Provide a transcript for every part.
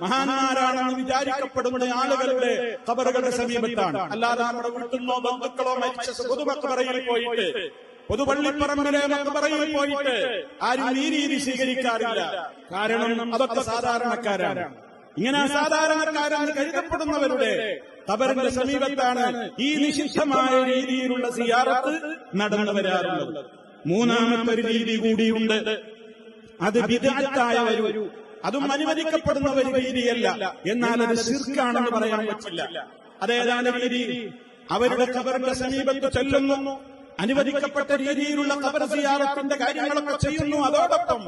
മഹാന്മാരാണെന്ന് വിചാരിക്കപ്പെടുന്ന ആളുകളുടെ ഖബറുകളുടെ സമീപത്താണ്. അല്ലാതെ നമ്മുടെ വീട്ടിലോ ബന്ധുക്കളോ മരിച്ച പൊതുമക്ബറയിൽ പോയിട്ട്, പൊതുപള്ളിപ്പറമ്പിലെ മക്ബറയിൽ പോയിട്ട് ആരും ഈ രീതി സ്വീകരിക്കാറില്ല. കാരണം അതൊക്കെ സാധാരണക്കാരാണ്. ഇങ്ങനെ സാധാരണക്കാരെന്ന് കരുതപ്പെടുന്നവരുടെ ഖബറിന്റെ സമീപത്താണ് ഈ നിഷിദ്ധമായ രീതിയിലുള്ള സിയാറത്ത് നടന്നു വരാറുള്ളത്. മൂന്നാമത്തെ ഒരു രീതി കൂടിയുണ്ട്. അത് ബിദ്അത്തായ ഒരു, അതും അനുവദിക്കപ്പെടുന്ന ഒരു രീതിയല്ല, എന്നാൽ അത് ശിർക്കാണെന്ന് പറയാൻ പറ്റില്ല. അതേതാണ് രീതി? അവരുടെ ഖബറിന്റെ സമീപത്ത് ചെല്ലുന്നു, അനുവദിക്കപ്പെട്ട രീതിയിലുള്ള ഖബർ സിയാറത്തിന്റെ കാര്യങ്ങളൊക്കെ ചെയ്യുന്നു. അതോടൊപ്പം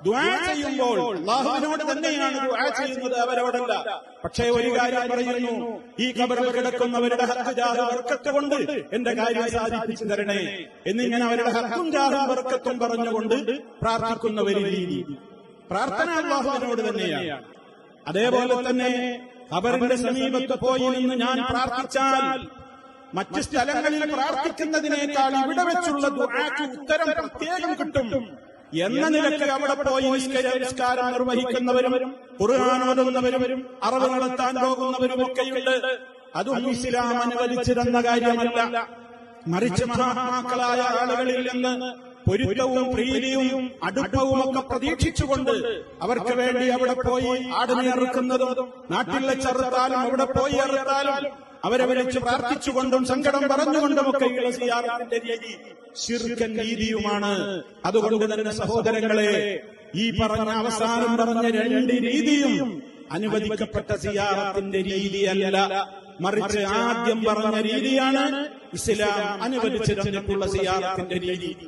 ദുആ ചെയ്യുമ്പോൾ അല്ലാഹുവിനോട് തന്നെയാണ് ദുആ ചെയ്യുന്നത്, അവരോടല്ല. പക്ഷേ ഒരു കാര്യം പറയുന്നു, ഈ ഖബറിൽ കിടക്കുന്നവരുടെ ഹഖ് ജാഹ് ബർക്കത്ത് കൊണ്ട് എന്റെ കാര്യം സാധിപ്പിച്ചു തരണേ എന്നിങ്ങനെ അവരുടെ ഹഖും ജാഹും ബർക്കത്തും പറഞ്ഞുകൊണ്ട് പ്രാർത്ഥിക്കുന്ന ഒരു രീതി. പ്രാർത്ഥന അല്ലാഹുവിനോട് തന്നെയാണ്. അതേപോലെ തന്നെ ഖബറിന്റെ സമീപത്ത് പോയി നിന്ന് ഞാൻ പ്രാർത്ഥിച്ചാൽ മറ്റു സ്ഥലങ്ങളിൽ പ്രാർത്ഥിക്കുന്നതിനേക്കാൾ ഇവിടെ വെച്ചുള്ള ദുആക്ക് ഉത്തരം പ്രത്യേകം കിട്ടും എന്ന നിലയ്ക്ക് അവിടെ പോയി നിസ്കാരം നിർവഹിക്കുന്നവരും ഖുർആൻ ഓതുന്നവരും അറിവ് നടത്താൻ പോകുന്നവരും ഒക്കെയുണ്ട്. അതും ഇസ്ലാം അനുവദിച്ചിരുന്ന കാര്യമല്ല. മറിച്ച് മഹാത്മാക്കളായ ആളുകളിൽ നിന്ന് പൊരുത്തവും പ്രീതിയും അടുപ്പവും ഒക്കെ പ്രതീക്ഷിച്ചുകൊണ്ട് അവർക്ക് വേണ്ടി അവിടെ പോയി ആടിനെ അറുക്കുന്നതും നാട്ടിൽ വെച്ചറുത്താലും അവിടെ പോയി അറുത്താലും അവരെ വിളിച്ച് പ്രാർത്ഥിച്ചുകൊണ്ടും സങ്കടം പറഞ്ഞുകൊണ്ടുമൊക്കെയുള്ള സിയാറത്തിന്റെ രീതി ശിർക്കൻ രീതിയുമാണ്. അതുകൊണ്ട് തന്നെ സഹോദരങ്ങളെ, ഈ പറഞ്ഞ അവസാനം പറഞ്ഞ രണ്ട് രീതിയും അനുവദിക്കപ്പെട്ട സിയാറത്തിന്റെ രീതിയല്ല, മറിച്ച് ആദ്യം പറഞ്ഞ രീതിയാണ് ഇസ്ലാം അനുവദിച്ചു തന്നിട്ടുള്ള സിയാറത്തിന്റെ രീതി.